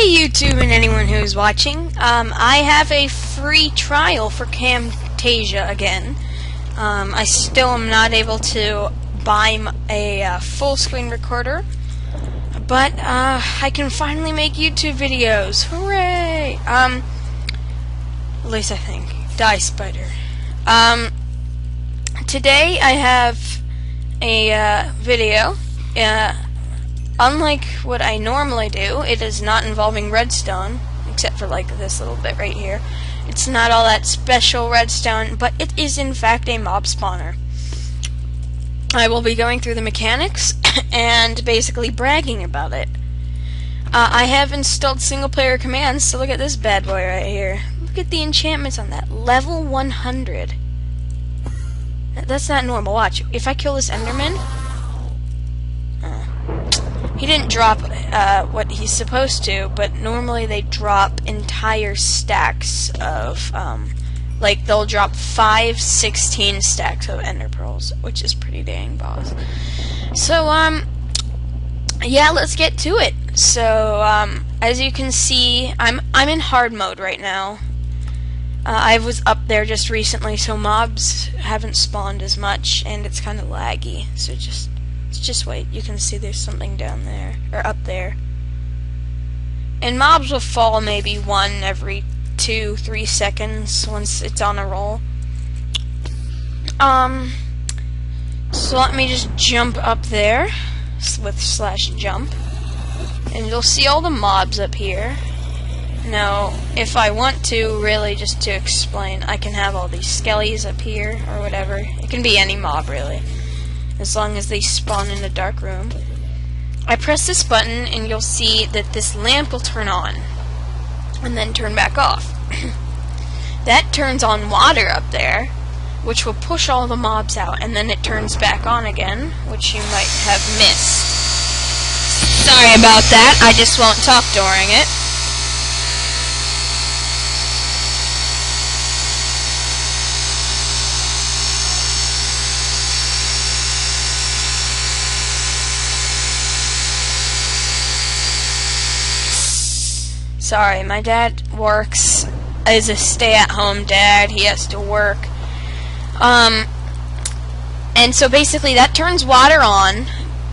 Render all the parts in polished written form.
YouTube and anyone who's watching. I have a free trial for Camtasia again. I still am not able to buy a full screen recorder, but I can finally make YouTube videos. Hooray! At least I think. Die, spider. Today I have a video. Unlike what I normally do, it is not involving redstone, except for like this little bit right here. It's not all that special redstone, but it is in fact a mob spawner. I will be going through the mechanics and basically bragging about it. I have installed single player commands, so look at this bad boy right here. Look at the enchantments on that. Level 100. That's not normal. Watch. If I kill this Enderman... he didn't drop what he's supposed to, but normally they drop entire stacks of, like, they'll drop 16 stacks of ender pearls, which is pretty dang boss. So, yeah, let's get to it. So, as you can see, I'm in hard mode right now. I was up there just recently, so mobs haven't spawned as much, and it's kind of laggy, so just wait. You can see there's something down there, or up there. And mobs will fall maybe one every 2-3 seconds once it's on a roll. So let me just jump up there with /jump, and you'll see all the mobs up here. Now, if I want to, really, just to explain, I can have all these skellies up here, or whatever. It can be any mob, really, as long as they spawn in a dark room. I press this button and you'll see that this lamp will turn on and then turn back off. That turns on water up there, which will push all the mobs out, and then it turns back on again, which you might have missed. Sorry about that, I just won't talk during it. Sorry, my dad works as a stay-at-home dad. He has to work. And so basically that turns water on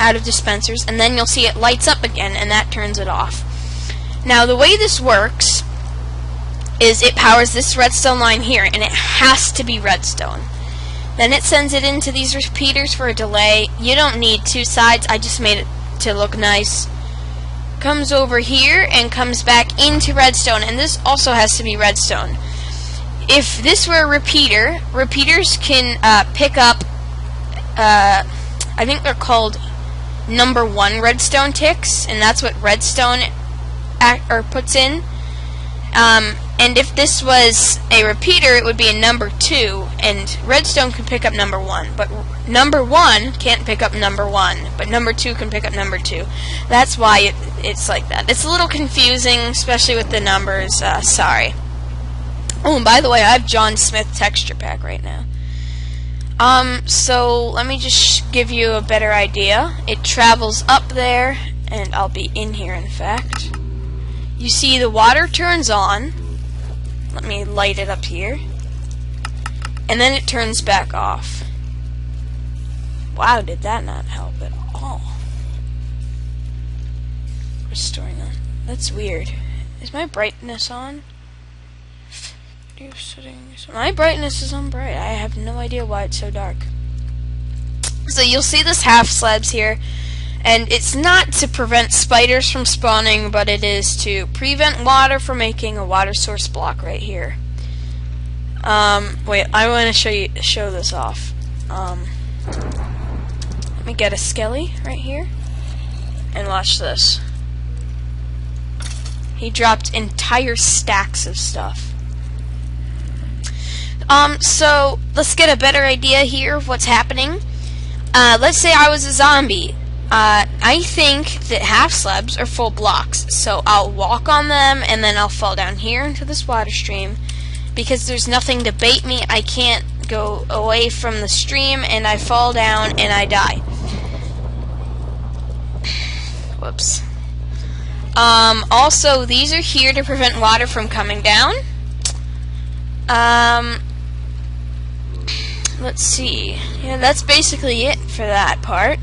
out of dispensers, and then you'll see it lights up again, and that turns it off. Now, the way this works is it powers this redstone line here, and it has to be redstone. Then it sends it into these repeaters for a delay. You don't need two sides. I just made it to look nice. Comes over here and comes back into redstone, and this also has to be redstone. If this were a repeater, repeaters can pick up, I think they're called number 1 redstone ticks, and that's what redstone puts in. And if this was a repeater, it would be a number 2, and redstone can pick up number 1, but number 1 can't pick up number 1, but number 2 can pick up number 2. That's why it's like that. It's a little confusing, especially with the numbers. Sorry. Oh, and by the way, I have John Smith texture pack right now. So let me just give you a better idea. It travels up there, and I'll be in here, in fact. You see the water turns on. Let me light it up here. And then it turns back off. Wow, did that not help at all? Restoring on. That's weird. Is my brightness on? Video settings. My brightness is on bright. I have no idea why it's so dark. So you'll see this half slabs here. And it's not to prevent spiders from spawning, but it is to prevent water from making a water source block right here. Wait, I want to show this off. Let me get a skelly right here, and watch this. He dropped entire stacks of stuff. So let's get a better idea here of what's happening. Let's say I was a zombie. I think that half slabs are full blocks, so I'll walk on them and then I'll fall down here into this water stream. Because there's nothing to bait me, I can't go away from the stream, and I fall down and I die. Whoops. Also, these are here to prevent water from coming down. Let's see. Yeah, that's basically it for that part.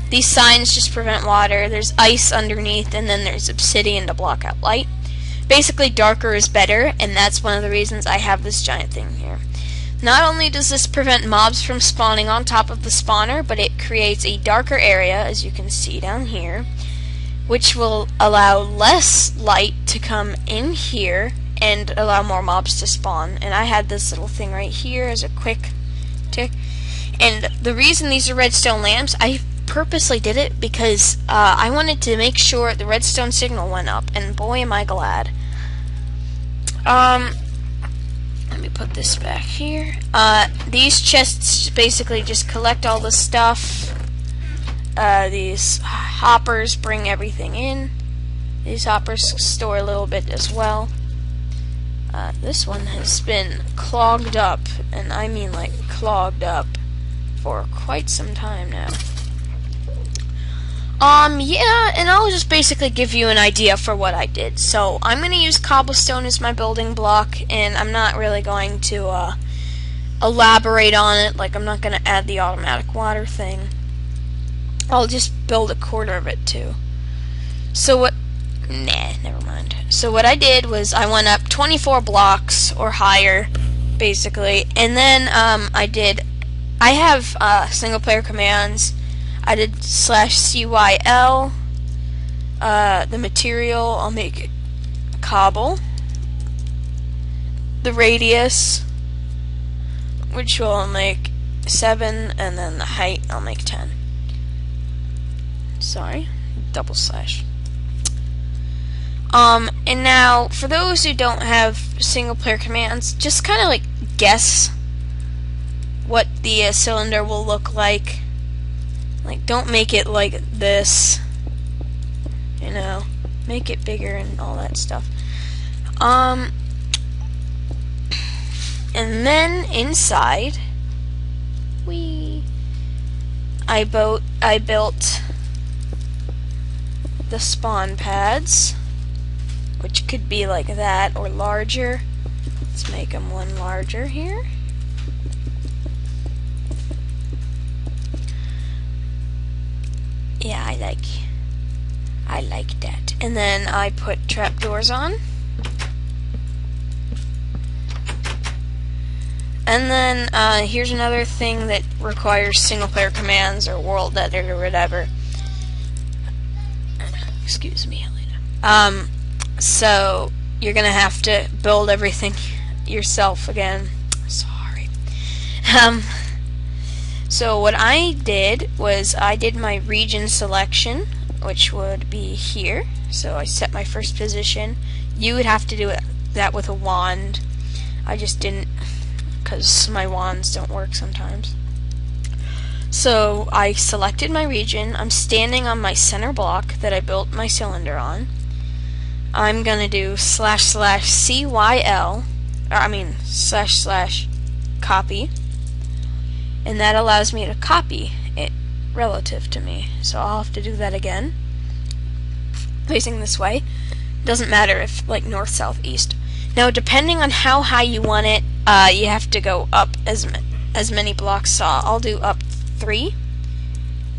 These signs just prevent water. There's ice underneath, and then there's obsidian to block out light. Basically, darker is better, and that's one of the reasons I have this giant thing here. Not only does this prevent mobs from spawning on top of the spawner, but it creates a darker area, as you can see down here, which will allow less light to come in here and allow more mobs to spawn. And I had this little thing right here as a quick tick. And the reason these are redstone lamps, I purposely did it because I wanted to make sure the redstone signal went up, and boy am I glad. Let me put this back here. These chests basically just collect all the stuff. These hoppers bring everything in. These hoppers store a little bit as well. This one has been clogged up, and I mean like clogged up, for quite some time now. Yeah, and I'll just basically give you an idea for what I did. So, I'm going to use cobblestone as my building block, and I'm not really going to, elaborate on it. Like, I'm not going to add the automatic water thing. I'll just build a quarter of it, too. So what... Nah, never mind. So what I did was I went up 24 blocks, or higher, basically, and then, I have, single-player commands. I did /CYL, the material, I'll make cobble, the radius, which will make 7, and then the height, I'll make 10. Sorry, /. And now, for those who don't have single-player commands, just kind of like guess what the cylinder will look like. Like, don't make it like this, you know, make it bigger and all that stuff. And then inside, I built the spawn pads, which could be like that or larger. Let's make them one larger here. Yeah, I like that. And then I put trapdoors on. And then here's another thing that requires single-player commands or world editor or whatever. Excuse me, Helena. So you're gonna have to build everything yourself again. Sorry. So what I did was I did my region selection, which would be here. So I set my first position. You would have to do that with a wand. I just didn't, because my wands don't work sometimes. So I selected my region. I'm standing on my center block that I built my cylinder on. I'm gonna do //CYL, or I mean / copy. And that allows me to copy it relative to me. So I'll have to do that again. Facing this way. Doesn't matter if, like, north, south, east. Now, depending on how high you want it, you have to go up as many blocks. So I'll do up 3.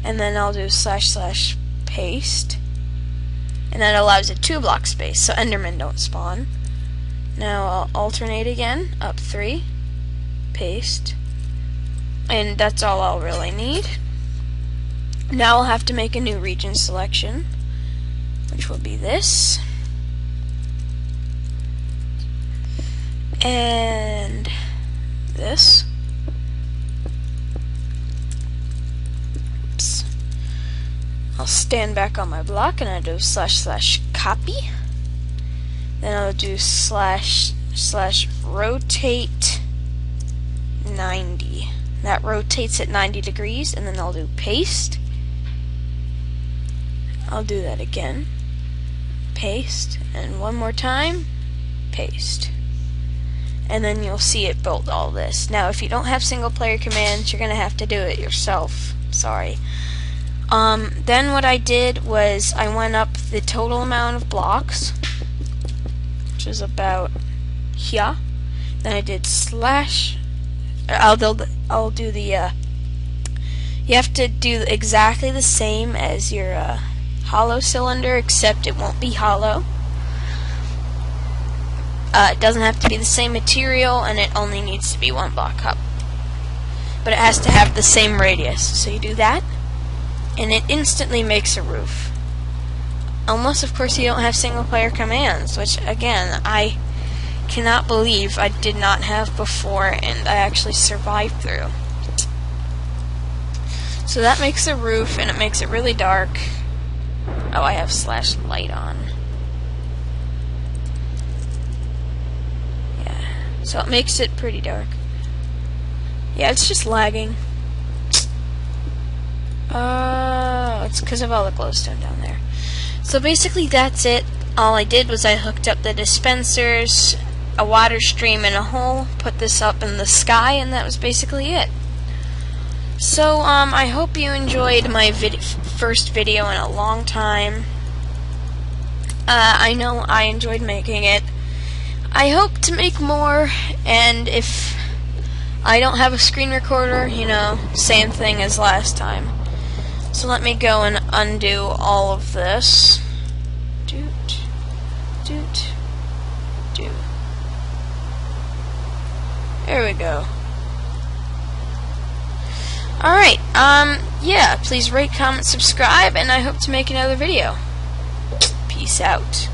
And then I'll do / paste. And that allows a 2-block space, so Endermen don't spawn. Now I'll alternate again. Up 3. Paste. And that's all I'll really need. Now I'll have to make a new region selection, which will be this. And this. Oops. I'll stand back on my block and I do / copy. Then I'll do / rotate 90. That rotates at 90 degrees, and then I'll do paste. I'll do that again. Paste, and one more time, paste. And then you'll see it built all this. Now, if you don't have single-player commands, you're going to have to do it yourself. Sorry. Then what I did was I went up the total amount of blocks, which is about here. Then I did slash. I'll do the. You have to do exactly the same as your hollow cylinder, except it won't be hollow. It doesn't have to be the same material, and it only needs to be 1 block up. But it has to have the same radius. So you do that, and it instantly makes a roof. Unless, of course, you don't have single-player commands, which, again, I cannot believe I did not have before, and I actually survived through. So that makes a roof, and it makes it really dark. Oh, I have slash light on. Yeah, so it makes it pretty dark. Yeah, it's just lagging. It's because of all the glowstone down there. So basically that's it. All I did was I hooked up the dispensers, a water stream, and a hole, put this up in the sky, and that was basically it. So, I hope you enjoyed my first video in a long time. I know I enjoyed making it. I hope to make more, and if I don't have a screen recorder, you know, same thing as last time. So let me go and undo all of this. Doot, doot, doot. There we go. Alright, yeah, please rate, comment, subscribe, and I hope to make another video. Peace out.